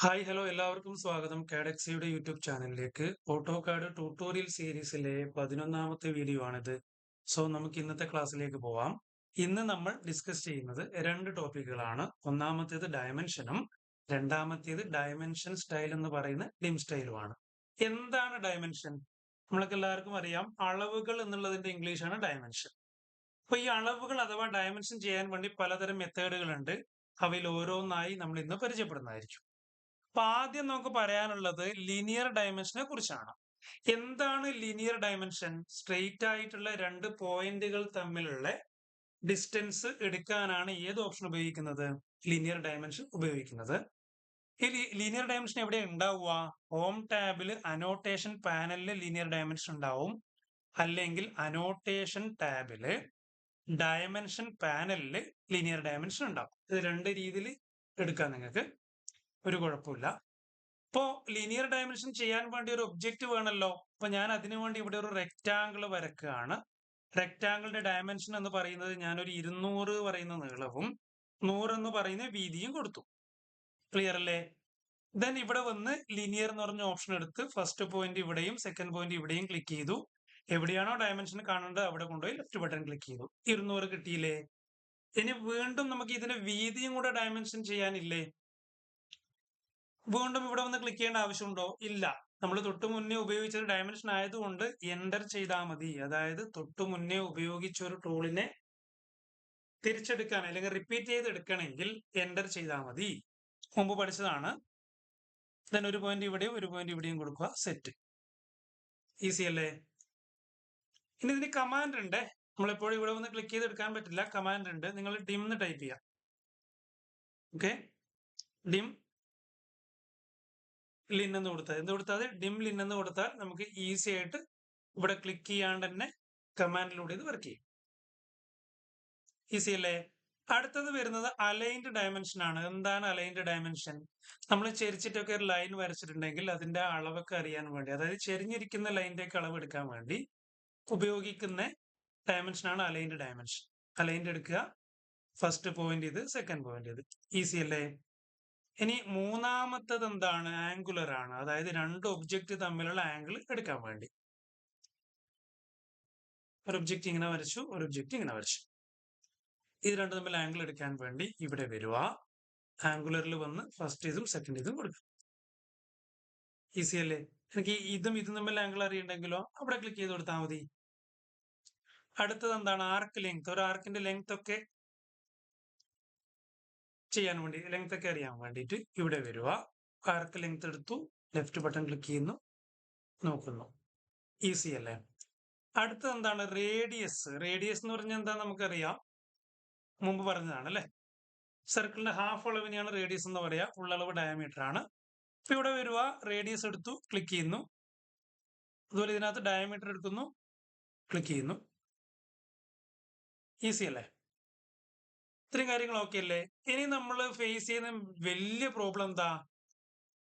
Hi hello എല്ലാവർക്കും സ്വാഗതം കാഡക്സിയുടെ YouTube ചാനലിലേക്ക്. ഓട്ടോകാഡ് ട്യൂട്ടോറിയൽ സീരീസിലെ 11ാമത്തെ വീഡിയോ ആണിത്. സോ നമുക്ക് ഇന്നത്തെ ക്ലാസ്സിലേക്ക് പോവാം. ഇന്ന് നമ്മൾ ഡിസ്കസ് ചെയ്യുന്നത് രണ്ട് ടോപ്പിക്കുകളാണ്. ഒന്നാമത്തേത് ഡയമെൻഷനും രണ്ടാമത്തേത് ഡയമെൻഷൻ സ്റ്റൈൽ എന്ന് പറയുന്ന ഡിം സ്റ്റൈലുമാണ്. എന്താണ് ഡയമെൻഷൻ? നമ്മൾക്ക് എല്ലാവർക്കും അറിയാം, അളവുകൾ എന്നുള്ളതിന്റെ ഇംഗ്ലീഷാണ് ഡയമെൻഷൻ. അപ്പൊ ഈ അളവുകൾ അഥവാ ഡയമെൻഷൻ ചെയ്യാൻ വേണ്ടി പലതരം മെത്തേഡുകളുണ്ട്. അവയിൽ ഓരോന്നായി നമ്മൾ ഇന്ന് പരിചയപ്പെടുന്നതായിരിക്കും. അപ്പൊ ആദ്യം നമുക്ക് പറയാനുള്ളത് ലീനിയർ ഡയമെൻഷനെ കുറിച്ചാണ്. എന്താണ് ലീനിയർ ഡയമെൻഷൻ? സ്ട്രെയിറ്റ് ആയിട്ടുള്ള രണ്ട് പോയിന്റുകൾ തമ്മിലുള്ള ഡിസ്റ്റൻസ് എടുക്കാനാണ് ഏത് ഓപ്ഷൻ ഉപയോഗിക്കുന്നത്? ലീനിയർ ഡയമെൻഷൻ ഉപയോഗിക്കുന്നത്. ഈ ലീനിയർ ഡയമെൻഷൻ എവിടെ ഉണ്ടാവുക? ഹോം ടാബിൽ അനോട്ടേഷൻ പാനലിൽ ലീനിയർ ഡയമെൻഷൻ ഉണ്ടാവും, അല്ലെങ്കിൽ അനോട്ടേഷൻ ടാബില് ഡയമെൻഷൻ പാനലിൽ ലീനിയർ ഡയമെൻഷൻ ഉണ്ടാവും. ഇത് രണ്ട് രീതിയിൽ എടുക്കാം, നിങ്ങൾക്ക് ഒരു കുഴപ്പമില്ല. ഇപ്പോ ലീനിയർ ഡയമെൻഷൻ ചെയ്യാൻ വേണ്ടി ഒരു ഒബ്ജക്റ്റ് വേണമല്ലോ. അപ്പൊ ഞാൻ അതിനു വേണ്ടി ഇവിടെ ഒരു റെക്റ്റാങ്കിൾ വരക്കുകയാണ്. റെക്റ്റാങ്കിളിന്റെ ഡയമെൻഷൻ എന്ന് പറയുന്നത് ഞാനൊരു 200 പറയുന്ന നീളവും 100 എന്ന് പറയുന്ന വീതിയും കൊടുത്തു. ക്ലിയർ അല്ലേ? ദെൻ ഇവിടെ വന്ന് ലീനിയർ എന്ന് പറഞ്ഞ ഓപ്ഷൻ എടുത്ത് ഫസ്റ്റ് പോയിന്റ് ഇവിടെയും സെക്കൻഡ് പോയിന്റ് ഇവിടെയും ക്ലിക്ക് ചെയ്തു. എവിടെയാണോ ഡയമെൻഷൻ കാണേണ്ടത് അവിടെ കൊണ്ടുപോയി ലെഫ്റ്റ് ബട്ടൺ ക്ലിക്ക് ചെയ്തു. 200 കിട്ടിയില്ലേ? ഇനി വീണ്ടും നമുക്ക് ഇതിന്റെ വീതിയും കൂടെ ഡയമെൻഷൻ ചെയ്യാനില്ലേ? വീണ്ടും ഇവിടെ വന്ന് ക്ലിക്ക് ചെയ്യേണ്ട ആവശ്യമുണ്ടോ? ഇല്ല. നമ്മൾ തൊട്ടു മുന്നേ ഉപയോഗിച്ച ഒരു ഡയമെൻഷൻ ആയതുകൊണ്ട് എന്റർ ചെയ്താൽ മതി. അതായത് തൊട്ടു മുന്നേ ഉപയോഗിച്ച ഒരു ടൂളിനെ തിരിച്ചെടുക്കാൻ അല്ലെങ്കിൽ റിപ്പീറ്റ് ചെയ്ത് എടുക്കണമെങ്കിൽ എന്റർ ചെയ്താൽ മതി. മുമ്പ് പഠിച്ചതാണ്. ദെൻ ഒരു പോയിന്റ് ഇവിടെയും ഒരു പോയിന്റ് ഇവിടെയും കൊടുക്കുക. സെറ്റ്. ഈസി അല്ലേ? ഇനി ഇതിന് കമാൻഡ് ഉണ്ട്. നമ്മളെപ്പോഴും ഇവിടെ വന്ന് ക്ലിക്ക് ചെയ്ത് എടുക്കാൻ പറ്റില്ല. കമാൻഡ് ഉണ്ട്. നിങ്ങൾ ഡിം എന്ന് ടൈപ്പ് ചെയ്യാം. ഓക്കെ, ഡിം ലിൻ എന്ന് കൊടുത്താൽ എന്ത് കൊടുത്താൽ ഡിം ലിൻ എന്ന് കൊടുത്താൽ നമുക്ക് ഈസി ആയിട്ട് ഇവിടെ ക്ലിക്ക് ചെയ്യാണ്ട് തന്നെ കമാൻഡിലൂടെ ഇത് വർക്ക് ചെയ്യും. ഈസി അല്ലേ? അടുത്തത് വരുന്നത് അലൈൻഡ് ഡയമെൻഷൻ ആണ്. എന്താണ് അലൈൻഡ് ഡയമെൻഷൻ? നമ്മൾ ചെരിച്ചിട്ടൊക്കെ ഒരു ലൈൻ വരച്ചിട്ടുണ്ടെങ്കിൽ അതിന്റെ അളവൊക്കെ അറിയാൻ വേണ്ടി, അതായത് ചെരിഞ്ഞിരിക്കുന്ന ലൈനിന്റെ ഒക്കെ അളവ് എടുക്കാൻ വേണ്ടി ഉപയോഗിക്കുന്ന ഡയമെൻഷൻ ആണ് അലൈൻഡ് ഡയമെൻഷൻ. അലൈൻഡ് എടുക്കുക. ഫസ്റ്റ് പോയിന്റ് ഇത്, സെക്കൻഡ് പോയിന്റ് ഇത്. ഈസി അല്ലേ? ഇനി മൂന്നാമത്തത് എന്താണ്? ആംഗുലർ ആണ്. അതായത് രണ്ട് ഒബ്ജക്റ്റ് തമ്മിലുള്ള ആംഗിൾ എടുക്കാൻ വേണ്ടി. ഒരു ഒബ്ജക്റ്റ് ഇങ്ങനെ വരച്ചു, ഒരു ഒബ്ജക്റ്റ് ഇങ്ങനെ വരച്ചു. ഇത് രണ്ടും തമ്മിൽ ആംഗിൾ എടുക്കാൻ വേണ്ടി ഇവിടെ വരിക. ആംഗുലറിൽ വന്ന് ഫസ്റ്റ് ഇതും സെക്കൻഡ് ഇതും കൊടുക്കും. ഈസി അല്ലേ? എനിക്ക് ഇതും തമ്മിൽ ആംഗിൾ അറിയണ്ടെങ്കിലോ അവിടെ ക്ലിക്ക് ചെയ്ത് കൊടുത്താൽ മതി. അടുത്തത് എന്താണ്? Arc length. ഒരു ആർക്കിന്റെ ലെങ്ത് ഒക്കെ ചെയ്യാൻ വേണ്ടി, ലെങ്ത് ഒക്കെ അറിയാൻ വേണ്ടിയിട്ട് ഇവിടെ വരിക. ആർക്ക് ലെങ്ത് എടുത്തു, ലെഫ്റ്റ് ബട്ടൺ ക്ലിക്ക് ചെയ്യുന്നു, നോക്കുന്നു. ഈസി അല്ലേ? അടുത്തത് എന്താണ്? റേഡിയസ്. റേഡിയസ് എന്ന് പറഞ്ഞാൽ എന്താ നമുക്കറിയാം, മുമ്പ് പറഞ്ഞതാണ് അല്ലെ? സർക്കിളിന്റെ ഹാഫ് അളവിനെയാണ് റേഡിയസ് എന്ന് പറയാ. ഫുൾ അളവ് ഡയമീറ്റർ ആണ്. ഇപ്പൊ ഇവിടെ വരിക, റേഡിയസ് എടുത്തു, ക്ലിക്ക് ചെയ്യുന്നു. അതുപോലെ ഇതിനകത്ത് ഡയമീറ്റർ എടുക്കുന്നു, ക്ലിക്ക് ചെയ്യുന്നു. ഈസി അല്ലേ? ഇത്രയും കാര്യങ്ങൾ ഓക്കെ അല്ലേ? ഇനി നമ്മൾ ഫേസ് ചെയ്യുന്ന വലിയ പ്രോബ്ലം എന്താ?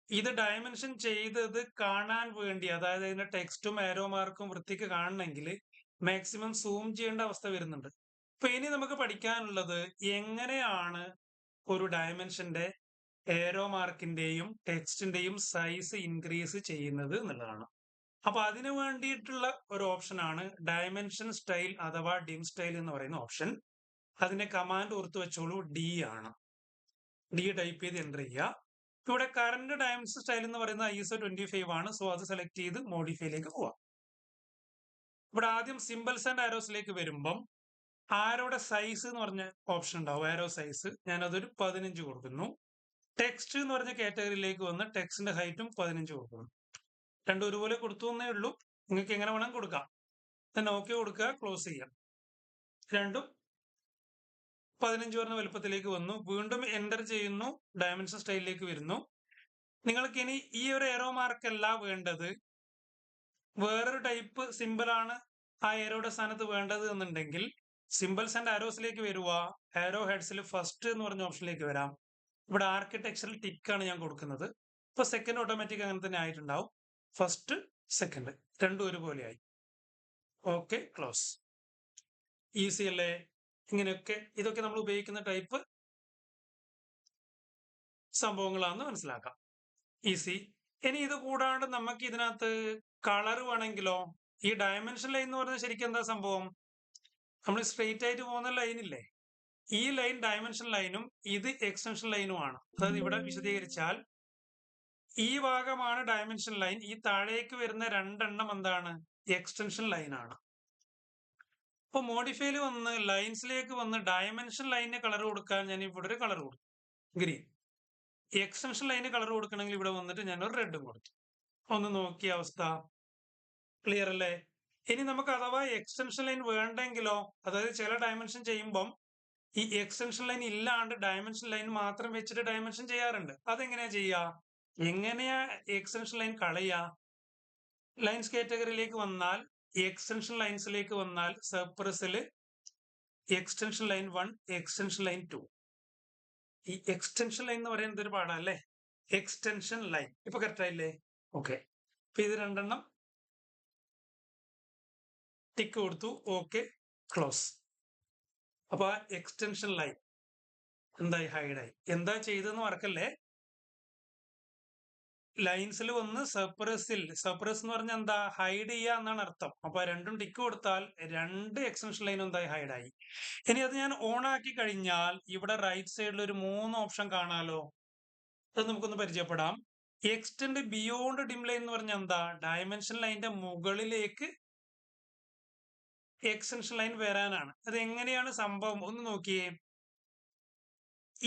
ഇത് ഡയമെൻഷൻ ചെയ്തത് കാണാൻ വേണ്ടി, അതായത് ഇതിന്റെ ടെക്സ്റ്റും ആരോ മാർക്കും വൃത്തിക്ക് കാണണമെങ്കിൽ മാക്സിമം സൂം ചെയ്യേണ്ട അവസ്ഥ വരുന്നുണ്ട്. അപ്പൊ ഇനി നമുക്ക് പഠിക്കാനുള്ളത് എങ്ങനെയാണ് ഒരു ഡയമെൻഷന്റെ ഏരോ മാർക്കിന്റെയും ടെക്സ്റ്റിന്റെയും സൈസ് ഇൻക്രീസ് ചെയ്യുന്നത് എന്നുള്ളതാണ്. അപ്പൊ അതിനു വേണ്ടിയിട്ടുള്ള ഒരു ഓപ്ഷനാണ് ഡയമെൻഷൻ സ്റ്റൈൽ അഥവാ ഡിം സ്റ്റൈൽ എന്ന് പറയുന്ന ഓപ്ഷൻ. അതിന്റെ കമാൻഡ് ഓർത്ത് വെച്ചോളൂ, ഡി ആണ്. ഡി ടൈപ്പ് ചെയ്ത് എൻ്റർ ചെയ്യുക. ഇവിടെ കറന്റ് ഡയമെൻഷൻ സ്റ്റൈൽ എന്ന് പറയുന്നത് ISO 25 ആണ്. സോ അത് സെലക്ട് ചെയ്ത് മോഡിഫൈയിലേക്ക് പോവാം. ഇവിടെ ആദ്യം സിമ്പിൾസ് ആൻഡ് ആരോസിലേക്ക് വരുമ്പം ആരോടെ സൈസ് എന്ന് പറഞ്ഞ ഓപ്ഷൻ ഉണ്ടാവും, ആരോ സൈസ്. ഞാൻ അതൊരു 15 കൊടുക്കുന്നു. ടെക്സ്റ്റ് എന്ന് പറഞ്ഞ കാറ്റഗറിയിലേക്ക് വന്ന് ടെക്സ്റ്റിന്റെ ഹൈറ്റും 15 കൊടുക്കുന്നു. രണ്ടും ഒരുപോലെ കൊടുത്തു എന്നേ ഉള്ളൂ. നിങ്ങൾക്ക് എങ്ങനെ വേണം കൊടുക്കാം. തന്നെ ഓക്കെ കൊടുക്കുക, ക്ലോസ് ചെയ്യാം. രണ്ടും 15 പറഞ്ഞ വലുപ്പത്തിലേക്ക് വന്നു. വീണ്ടും എന്റർ ചെയ്യുന്നു, ഡയമെൻഷൻ സ്റ്റൈലിലേക്ക് വരുന്നു. നിങ്ങൾക്ക് ഇനി ഈ ഒരു എറോ മാർക്ക് അല്ല വേണ്ടത്, വേറൊരു ടൈപ്പ് സിമ്പിൾ ആണ് ആ ഏരോയുടെ സ്ഥാനത്ത് വേണ്ടത് എന്നുണ്ടെങ്കിൽ സിമ്പിൾസ് ആൻഡ് ആരോസിലേക്ക് വരുക. ആരോ ഹെഡ്സിൽ ഫസ്റ്റ് എന്ന് പറഞ്ഞ ഓപ്ഷനിലേക്ക് വരാം. ഇവിടെ ആർക്കിടെക്ചറൽ ടിക്കാണ് ഞാൻ കൊടുക്കുന്നത്. ഇപ്പൊ സെക്കൻഡ് ഓട്ടോമാറ്റിക് അങ്ങനെ തന്നെ ആയിട്ടുണ്ടാവും. ഫസ്റ്റ് സെക്കൻഡ് രണ്ടും ഒരുപോലെ ആയി. Okay, close. ഈസി അല്ലേ? ഇങ്ങനെയൊക്കെ ഇതൊക്കെ നമ്മൾ ഉപയോഗിക്കുന്ന ടൈപ്പ് സംഭവങ്ങളാണെന്ന് മനസ്സിലാക്കാം. ഈസി. ഇനി ഇത് കൂടാണ്ട് നമുക്ക് ഇതിനകത്ത് കളർ വേണമെങ്കിലോ? ഈ ഡയമെൻഷൻ ലൈൻ എന്ന് പറഞ്ഞാൽ ശരിക്കും എന്താ സംഭവം? നമ്മൾ സ്ട്രെയിറ്റ് ആയിട്ട് പോകുന്ന ലൈൻ ഇല്ലേ? ഈ ലൈൻ ഡയമെൻഷൻ ലൈനും ഇത് എക്സ്റ്റൻഷൻ ലൈനുമാണ്. അതായത് ഇവിടെ വിശദീകരിച്ചാൽ ഈ ഭാഗമാണ് ഡയമെൻഷൻ ലൈൻ, ഈ താഴേക്ക് വരുന്ന രണ്ടെണ്ണം എന്താണ്? എക്സ്റ്റൻഷൻ ലൈൻ ആണ്. അപ്പൊ മോഡിഫൈയിൽ വന്ന് ലൈൻസിലേക്ക് വന്ന് ഡയമെൻഷൻ ലൈനിന് കളർ കൊടുക്കാൻ ഞാൻ ഇവിടെ ഒരു കളർ കൊടുക്കും, ഗ്രീൻ. എക്സ്റ്റൻഷൻ ലൈന് കളർ കൊടുക്കണമെങ്കിൽ ഇവിടെ വന്നിട്ട് ഞാൻ ഒരു റെഡും കൊടുത്തു. ഒന്ന് നോക്കിയ അവസ്ഥ ക്ലിയർ അല്ലേ? ഇനി നമുക്ക് അഥവാ എക്സ്റ്റൻഷൻ ലൈൻ വേണ്ടെങ്കിലോ? അതായത് ചില ഡയമെൻഷൻ ചെയ്യുമ്പം ഈ എക്സ്റ്റൻഷൻ ലൈൻ ഇല്ലാണ്ട് ഡയമെൻഷൻ ലൈൻ മാത്രം വെച്ചിട്ട് ഡയമെൻഷൻ ചെയ്യാറുണ്ട്. അതെങ്ങനെയാ ചെയ്യാ? എങ്ങനെയാ എക്സ്റ്റൻഷൻ ലൈൻ കളയാ? ലൈൻസ് കാറ്റഗറിയിലേക്ക് വന്നാൽ, എക്സ്റ്റൻഷൻ ലൈൻസിലേക്ക് വന്നാൽ സബ്പ്രസിൽ എക്സ്റ്റൻഷൻ ലൈൻ 1, എക്സ്റ്റൻഷൻ ലൈൻ 2. ഈ എക്സ്റ്റൻഷൻ ലൈൻ എന്ന് പറയുന്നത് ഒരു പാടാ അല്ലേ? എക്സ്റ്റൻഷൻ ലൈൻ ഇപ്പൊ കറക്റ്റ് ആയില്ലേ? ഓക്കെ. അപ്പൊ ഇത് രണ്ടെണ്ണം ടിക്ക് കൊടുത്തു. Okay, close. അപ്പൊ ആ എക്സ്റ്റൻഷൻ ലൈൻ എന്തായി? ഹൈഡായി. എന്താ ചെയ്തെന്ന് മറക്കല്ലേ? ലൈൻസിൽ വന്ന് സപ്രസിൽ, സപ്രസ് എന്ന് പറഞ്ഞാൽ എന്താ? ഹൈഡ് ചെയ്യുക എന്നാണ് അർത്ഥം. അപ്പൊ രണ്ടും ടിക്ക് കൊടുത്താൽ രണ്ട് എക്സ്റ്റൻഷൻ ലൈനും എന്തായി? ഹൈഡായി. ഇനി അത് ഞാൻ ഓൺ ആക്കി കഴിഞ്ഞാൽ ഇവിടെ റൈറ്റ് സൈഡിൽ ഒരു 3 ഓപ്ഷൻ കാണാലോ? അത് നമുക്കൊന്ന് പരിചയപ്പെടാം. എക്സ്റ്റെൻഡ് ബിയോണ്ട് ഡിം ലൈൻ എന്ന് പറഞ്ഞാൽ എന്താ? ഡയമെൻഷൻ ലൈനിന്റെ മുകളിലേക്ക് എക്സ്റ്റൻഷൻ ലൈൻ വരാനാണ്. അത് എങ്ങനെയാണ് സംഭവം ഒന്ന് നോക്കിയേ.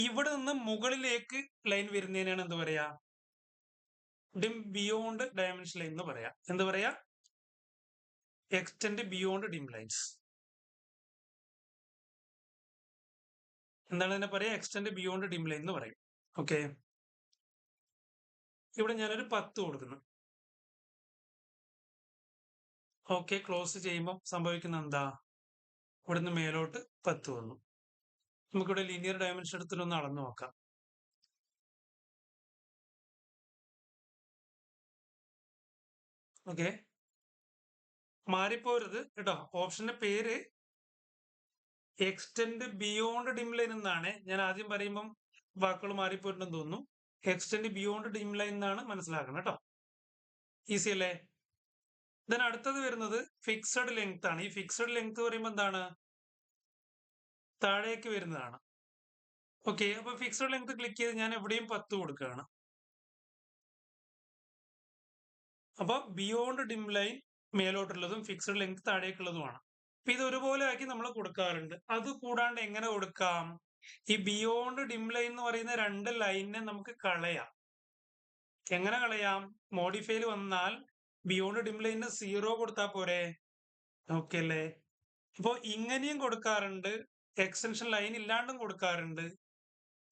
ഇവിടെ നിന്ന് മുകളിലേക്ക് ലൈൻ വരുന്നതിനാണ് എന്ത് പറയാ? ഡിം ബിയോണ്ട് ഡയമെൻഷൻ ലൈൻ എന്ന് പറയാ. എന്ത് പറയാ? Extend beyond dim lines. എന്താണ് ഇതിനെ പറയാ? എക്സ്റ്റെൻഡ് ബിയോണ്ട് ഡിം ലൈൻ എന്ന് പറയും. ഓക്കെ, ഇവിടെ ഞാനൊരു 10 കൊടുക്കുന്നു. ഓക്കെ, ക്ലോസ് ചെയ്യുമ്പോൾ സംഭവിക്കുന്ന എന്താ? ഇവിടുന്ന് മേലോട്ട് 10 വന്നു. നമുക്കിവിടെ ലീനിയർ ഡയമെൻഷൻ എടുത്തിട്ടൊന്ന് അളന്നു നോക്കാം. ഓക്കെ, മാറിപ്പോരുത് കേട്ടോ. ഓപ്ഷന്റെ പേര് എക്സ്റ്റെൻഡ് ബിയോണ്ട് ഡിം ലൈൻ എന്നാണ്. ഞാൻ ആദ്യം പറയുമ്പം വാക്കുകൾ മാറിപ്പോയിട്ടുണ്ടെന്ന് തോന്നുന്നു. എക്സ്റ്റെൻഡ് ബിയോണ്ട് ഡിം ലൈൻ എന്നാണ് മനസ്സിലാക്കണം കേട്ടോ. ഈസി അല്ലേ? ദെൻ അടുത്തത് വരുന്നത് ഫിക്സഡ് ലെങ്ത് ആണ്. ഈ ഫിക്സഡ് ലെങ്ത് പറയുമ്പോൾ എന്താണ്? താഴേക്ക് വരുന്നതാണ്. ഓക്കെ, അപ്പൊ ഫിക്സഡ് ലെങ്ത് ക്ലിക്ക് ചെയ്ത് ഞാൻ എവിടെയും 10 കൊടുക്കുകയാണ്. അപ്പൊ ബിയോണ്ട് ഡിം ലൈൻ മേലോട്ടുള്ളതും ഫിക്സഡ് ലെങ്ത് താഴേക്കുള്ളതുമാണ്. അപ്പൊ ഇത് ഒരുപോലെ ആക്കി നമ്മൾ കൊടുക്കാറുണ്ട്. അത് കൂടാണ്ട് എങ്ങനെ കൊടുക്കാം? ഈ ബിയോണ്ട് ഡിം ലൈൻ എന്ന് പറയുന്ന രണ്ട് ലൈനിനെ നമുക്ക് കളയാം. എങ്ങനെ കളയാം? മോഡിഫൈയിൽ വന്നാൽ ബിയോണ്ട് ഡിം ലൈനിന് 0 കൊടുത്താൽ പോരെ? ഓക്കെ അല്ലേ? അപ്പൊ ഇങ്ങനെയും കൊടുക്കാറുണ്ട്, എക്സ്റ്റൻഷൻ ലൈൻ ഇല്ലാണ്ടും കൊടുക്കാറുണ്ട്,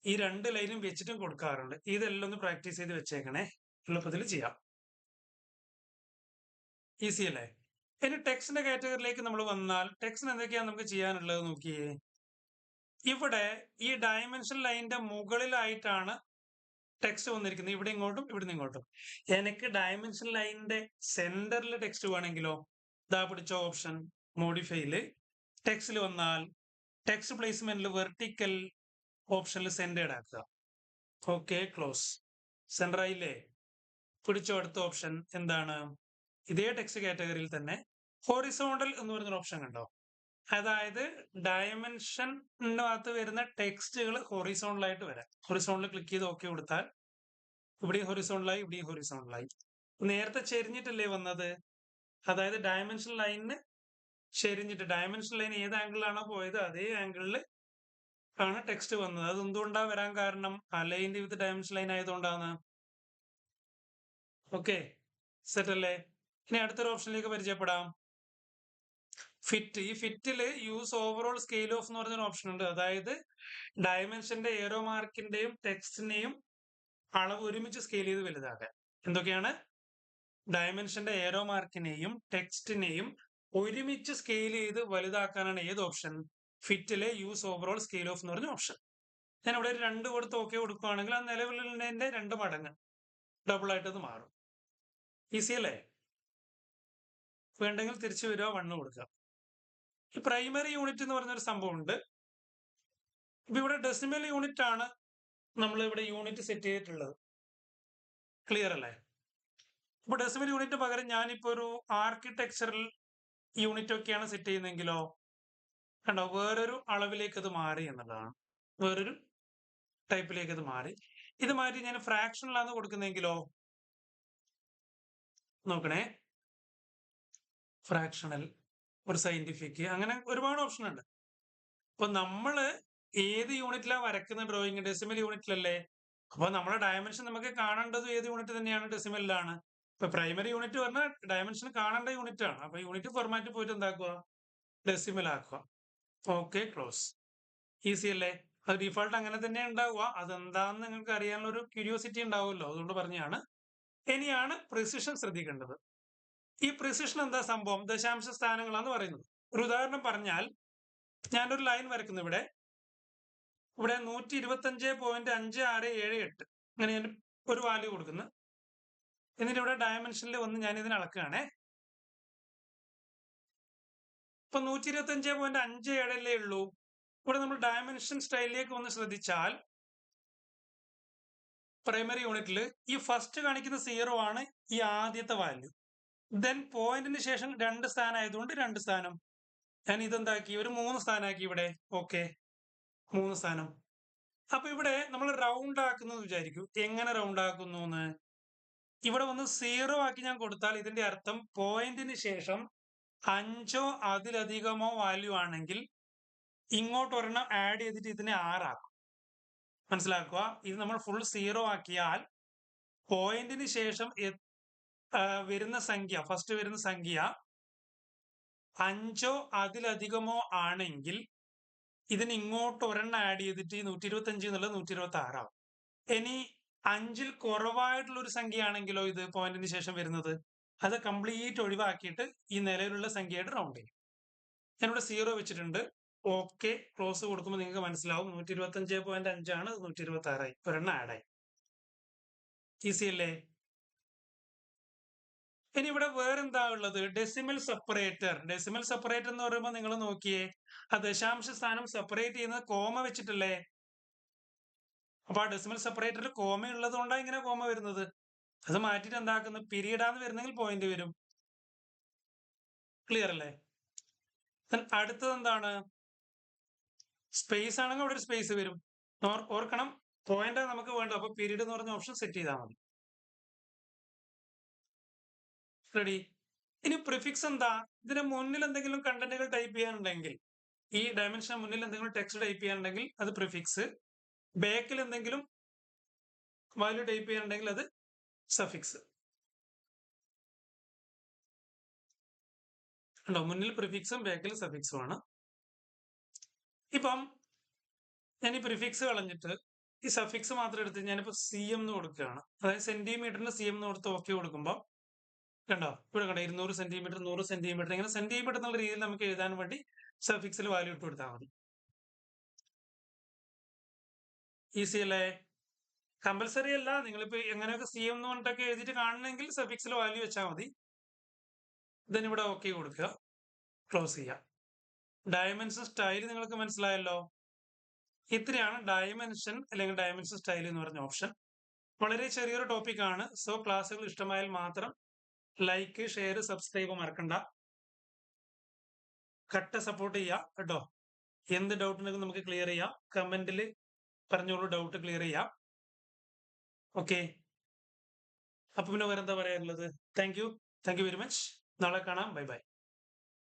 ഈ രണ്ട് ലൈനും വെച്ചിട്ടും കൊടുക്കാറുണ്ട്. ഇതെല്ലാം ഒന്ന് പ്രാക്ടീസ് ചെയ്ത് വെച്ചേക്കണേ, എളുപ്പത്തിൽ ചെയ്യാം. ഈസി അല്ലേ? ഇനി ടെക്സ്റ്റിന്റെ കാറ്റഗറിയിലേക്ക് നമ്മൾ വന്നാൽ ടെക്സ്റ്റിന് എന്തൊക്കെയാണ് നമുക്ക് ചെയ്യാനുള്ളത് നോക്കിയേ. ഇവിടെ ഈ ഡയമെൻഷൻ ലൈനിന്റെ മുകളിലായിട്ടാണ് ടെക്സ്റ്റ് വന്നിരിക്കുന്നത്. ഇവിടെ ഇങ്ങോട്ടും ഇവിടുന്ന് ഇങ്ങോട്ടും. എനിക്ക് ഡയമെൻഷൻ ലൈനിന്റെ സെന്ററിൽ ടെക്സ്റ്റ് വേണമെങ്കിലോ? ഇതാ പിടിച്ച ഓപ്ഷൻ മോഡിഫൈയില് ടെക്സ്റ്റിൽ വന്നാൽ ടെക്സ്റ്റ് പ്ലേസ്മെന്റിൽ വെർട്ടിക്കൽ ഓപ്ഷനിൽ സെന്റേഡ് ആക്കുക. Okay, close. സെന്റർ ആയില്ലേ? പിടിച്ചോ. അടുത്ത ഓപ്ഷൻ എന്താണ്? ഇതേ ടെക്സ്റ്റ് കാറ്റഗറിയിൽ തന്നെ ഹോറിസോണ്ടൽ എന്ന് പറയുന്ന ഓപ്ഷൻ കണ്ടോ? അതായത് ഡയമെൻഷനകത്ത് വരുന്ന ടെക്സ്റ്റുകൾ ഹൊറിസോണ്ടലായിട്ട് വരാം. ഹൊറിസോണ്ടൽ ക്ലിക്ക് ചെയ്ത് ഓക്കെ കൊടുത്താൽ ഇവിടെയും ഹൊറിസോണ്ടലായി, ഇവിടെയും ഹൊറിസോണ്ടലായി. നേരത്തെ ചെരിഞ്ഞിട്ടല്ലേ വന്നത്? അതായത് ഡയമെൻഷൻ ലൈനിന് ചെരിഞ്ഞിട്ട്, ഡയമെൻഷൻ ലൈൻ ഏത് ആംഗിളിലാണോ പോയത് അതേ ആംഗിളിൽ ആണ് ടെക്സ്റ്റ് വന്നത്. അത് എന്തുകൊണ്ടാ വരാൻ കാരണം? അലൈൻഡ് വിത്ത് ഡയമെൻഷൻ ലൈൻ ആയതുകൊണ്ടാണ്. ഓക്കെ, സെറ്റ് അല്ലേ? ഇനി അടുത്തൊരു ഓപ്ഷനിലേക്ക് പരിചയപ്പെടാം. ഫിറ്റ്. ഈ ഫിറ്റില് യൂസ് ഓവറോൾ സ്കെയിൽ ഓഫ് എന്ന് പറഞ്ഞൊരു ഓപ്ഷൻ ഉണ്ട്. അതായത് ഡയമെൻഷന്റെ ഏറോ മാർക്കിന്റെയും ടെക്സ്റ്റിന്റെയും അളവ് ഒരുമിച്ച് സ്കെയിൽ ചെയ്ത് വലുതാക്കാൻ. എന്തൊക്കെയാണ്? ഡയമെൻഷന്റെ ഏറോ മാർക്കിനെയും ടെക്സ്റ്റിനെയും ഒരുമിച്ച് സ്കെയിൽ ചെയ്ത് വലുതാക്കാനാണ് ഏത് ഓപ്ഷൻ? ഫിറ്റിലെ യൂസ് ഓവറോൾ സ്കെയിൽ ഓഫ് എന്ന് പറഞ്ഞ ഓപ്ഷൻ. ഞാൻ ഇവിടെ ഒരു 2 കൊടുത്ത് ഓക്കെ കൊടുക്കുകയാണെങ്കിൽ ആ നിലവിലുള്ളതിന്റെ 2 മടങ്ങ് ഡബിൾ ആയിട്ട് അത് മാറും. ഈസി അല്ലേ? വേണ്ടെങ്കിൽ തിരിച്ചു വരിക, 1 കൊടുക്കുക. ഈ പ്രൈമറി യൂണിറ്റ് എന്ന് പറഞ്ഞൊരു സംഭവം ഉണ്ട്. ഇപ്പൊ ഇവിടെ ഡെസിമൽ യൂണിറ്റ് ആണ് നമ്മൾ ഇവിടെ യൂണിറ്റ് സെറ്റ് ചെയ്തിട്ടുള്ളത്. ക്ലിയർ അല്ലേ? ഇപ്പൊ ഡെസിമൽ യൂണിറ്റ് പകരം ഞാനിപ്പോ ഒരു ആർക്കിടെക്ചറൽ യൂണിറ്റ് ഒക്കെയാണ് സെറ്റ് ചെയ്യുന്നതെങ്കിലോ, കണ്ടോ വേറൊരു അളവിലേക്ക് ഇത് മാറി എന്നുള്ളതാണ്. വേറൊരു ടൈപ്പിലേക്ക് ഇത് മാറി. ഇത് മാറ്റി ഞാൻ ഫ്രാക്ഷനിലാണ് കൊടുക്കുന്നതെങ്കിലോ, നോക്കണേ, ഫ്രാക്ഷണൽ, ഒരു സയന്റിഫിക്, അങ്ങനെ ഒരുപാട് ഓപ്ഷൻ ഉണ്ട്. അപ്പൊ നമ്മള് ഏത് യൂണിറ്റിലാണ് വരക്കുന്ന ഡ്രോയിങ്? ഡെസിമൽ യൂണിറ്റിലല്ലേ? അപ്പൊ നമ്മുടെ ഡയമെൻഷൻ നമുക്ക് കാണേണ്ടത് ഏത് യൂണിറ്റ് തന്നെയാണ്? ഡെസിമലിലാണ്. ഇപ്പൊ പ്രൈമറി യൂണിറ്റ് പറഞ്ഞാൽ ഡയമെൻഷൻ കാണേണ്ട യൂണിറ്റ് ആണ്. അപ്പൊ യൂണിറ്റ് ഫോർമാറ്റ് പോയിട്ട് എന്താക്കുക? ഡെസിമൽ ആക്കുക. Okay, close. ഈസി അല്ലേ? അത് ഡിഫോൾട്ട് അങ്ങനെ തന്നെ ഉണ്ടാവുക. അതെന്താന്ന് നിങ്ങൾക്ക് അറിയാനുള്ള ഒരു ക്യൂരിയോസിറ്റി ഉണ്ടാവുമല്ലോ, അതുകൊണ്ട് പറഞ്ഞാണ്. ഇനിയാണ് പ്രിസിഷൻ ശ്രദ്ധിക്കേണ്ടത്. ഈ പ്രിസിഷൻ എന്താ സംഭവം? ദശാംശ സ്ഥാനങ്ങളാന്ന് പറയുന്നത്. ഒരു ഉദാഹരണം പറഞ്ഞാൽ, ഞാനൊരു ലൈൻ വരക്കുന്നു ഇവിടെ. ഇവിടെ 125.5678 അങ്ങനെ ഞാൻ ഒരു വാല്യൂ കൊടുക്കുന്നു. എന്നിട്ട് ഇവിടെ ഡയമെൻഷനിൽ ഒന്ന് ഞാൻ ഇതിന് അളക്കുകയാണേ. ഇപ്പൊ 125.57 ഉള്ളൂ. ഇവിടെ നമ്മൾ ഡയമെൻഷൻ സ്റ്റൈലിലേക്ക് ഒന്ന് ശ്രദ്ധിച്ചാൽ, പ്രൈമറി യൂണിറ്റിൽ ഈ ഫസ്റ്റ് കാണിക്കുന്ന 0 ആണ് ഈ ആദ്യത്തെ വാല്യൂ. ദെൻ പോയിന്റിന് ശേഷം 2 സ്ഥാനം ആയതുകൊണ്ട് 2 സ്ഥാനം. ഞാൻ ഇതെന്താക്കി? ഒരു 3 സ്ഥാനമാക്കി ഇവിടെ. ഓക്കെ, 3 സ്ഥാനം. അപ്പൊ ഇവിടെ നമ്മൾ റൗണ്ട് ആക്കുന്നു വിചാരിക്കൂ. എങ്ങനെ റൗണ്ട് ആക്കുന്നു എന്ന്? ഇവിടെ വന്ന് 0 ആക്കി ഞാൻ കൊടുത്താൽ ഇതിന്റെ അർത്ഥം പോയിന്റിന് ശേഷം 5 അതിലധികമോ വാല്യൂ ആണെങ്കിൽ ഇങ്ങോട്ട് ഒരെണ്ണം ആഡ് ചെയ്തിട്ട് ഇതിനെ 6 ആക്കും. മനസ്സിലാക്കുക. ഇത് നമ്മൾ ഫുൾ 0 ആക്കിയാൽ പോയിന്റിന് ശേഷം വരുന്ന സംഖ്യ, ഫസ്റ്റ് വരുന്ന സംഖ്യ 5 അതിലധികമോ ആണെങ്കിൽ ഇതിന് ഇങ്ങോട്ട് ഒരെണ്ണം ആഡ് ചെയ്തിട്ട് ഈ 125 എന്നുള്ളത് 126 ആവും. ഇനി 5ൽ കുറവായിട്ടുള്ള ഒരു സംഖ്യ ആണെങ്കിലോ, ഇത് പോയിന്റിന് ശേഷം വരുന്നത്, അത് കംപ്ലീറ്റ് ഒഴിവാക്കിയിട്ട് ഈ നിലവിലുള്ള സംഖ്യയായിട്ട് റൗണ്ട് ചെയ്യും. ഞാനിവിടെ 0 വെച്ചിട്ടുണ്ട്. ഓക്കെ, ക്ലോസ് കൊടുക്കുമ്പോൾ നിങ്ങൾക്ക് മനസ്സിലാവും 125.5 ആണ്, 126 ആയി, ഒരെണ്ണം ആഡായി. ഈസി അല്ലേ? ഇനി ഇവിടെ വേറെന്താ ഉള്ളത്? Decimal separator. ഡെസിമൽ സെപ്പറേറ്റർ എന്ന് പറയുമ്പോൾ നിങ്ങൾ നോക്കിയേ, ആ ദശാംശ സ്ഥാനം സെപ്പറേറ്റ് ചെയ്യുന്നത് കോമ വെച്ചിട്ടല്ലേ? അപ്പൊ ആ ഡെസിമൽ സെപ്പറേറ്ററിൽ കോമ ഉള്ളത് കൊണ്ടാണ് ഇങ്ങനെ കോമ വരുന്നത്. അത് മാറ്റിയിട്ട് എന്താക്കുന്നത്? പീരീഡാന്ന് വരുന്നെങ്കിൽ പോയിന്റ് വരും. ക്ലിയർ അല്ലേ? അടുത്തത് എന്താണ്? സ്പേസ് ആണെങ്കിൽ അവിടെ ഒരു സ്പേസ് വരും. ഓർക്കണം, പോയിന്റ് നമുക്ക് വേണ്ട. അപ്പൊ പീരീഡ് എന്ന് പറഞ്ഞ ഓപ്ഷൻ സെറ്റ് ചെയ്താൽ മതി. റെഡി? ഇനി പ്രിഫിക്സ് എന്താ? ഇതിന് മുന്നിൽ എന്തെങ്കിലും കണ്ടന്റുകൾ ടൈപ്പ് ചെയ്യാനുണ്ടെങ്കിൽ, ഈ ഡയമെൻഷൻ മുന്നിൽ എന്തെങ്കിലും ടെക്സ്റ്റ് ടൈപ്പ് ചെയ്യാനുണ്ടെങ്കിൽ അത് പ്രിഫിക്സ്. ബാക്കിൽ എന്തെങ്കിലും വാല്യൂ ടൈപ്പ് ചെയ്യാനുണ്ടെങ്കിൽ അത് സഫിക്സ്. ഉണ്ടോ? മുന്നിൽ പ്രിഫിക്സും ബാക്കിൽ സഫിക്സും ആണ്. ഇപ്പം ഞാൻ ഈ പ്രിഫിക്സ് കളഞ്ഞിട്ട് ഈ സഫിക്സ് മാത്രം എടുത്ത് ഞാനിപ്പോ CM എന്ന് കൊടുക്കുകയാണ്. അതായത് സെന്റിമീറ്ററിന് CM എന്ന് കൊടുത്ത് ഓക്കെ കൊടുക്കുമ്പോൾ, കണ്ടോ ഇവിടെ കണ്ടോ 200 സെന്റിമീറ്റർ, 100 സെന്റിമീറ്റർ, ഇങ്ങനെ സെന്റിമീറ്റർ എന്നുള്ള രീതിയിൽ നമുക്ക് എഴുതാൻ വേണ്ടി സഫിക്സിൽ വാല്യൂ ഇട്ട് കൊടുത്താൽ മതി. ഈസി അല്ലേ? കമ്പൽസറി അല്ല. നിങ്ങളിപ്പോ എങ്ങനെയൊക്കെ CM എന്ന് പറഞ്ഞിട്ടൊക്കെ എഴുതിയിട്ട് കാണണമെങ്കിൽ സഫിക്സിൽ വാല്യൂ വെച്ചാൽ മതി. ദെൻ ഇവിടെ ഓക്കെ കൊടുക്കുക, ക്ലോസ് ചെയ്യുക. ഡയമെൻഷൻ സ്റ്റൈൽ നിങ്ങൾക്ക് മനസ്സിലായല്ലോ. ഇത്രയാണ് ഡയമെൻഷൻ അല്ലെങ്കിൽ ഡയമെൻഷൻ സ്റ്റൈൽ എന്ന് പറഞ്ഞ ഓപ്ഷൻ. വളരെ ചെറിയൊരു ടോപ്പിക് ആണ്. സോ ക്ലാസ്സുകൾ ഇഷ്ടമായാൽ മാത്രം ലൈക്ക്, ഷെയർ, സബ്സ്ക്രൈബ് മറക്കണ്ട. കട്ട സപ്പോർട്ട് ചെയ്യാം കേട്ടോ. എന്ത് ഡൗട്ട് ഉണ്ടെങ്കിലും നമുക്ക് ക്ലിയർ ചെയ്യാം. കമന്റിൽ പറഞ്ഞോളൂ, ഡൗട്ട് ക്ലിയർ ചെയ്യാം. ഓക്കെ, അപ്പൊ പിന്നെ വേറെ എന്താ പറയാനുള്ളത്? Thank you very much. നാളെ കാണാം. Bye bye.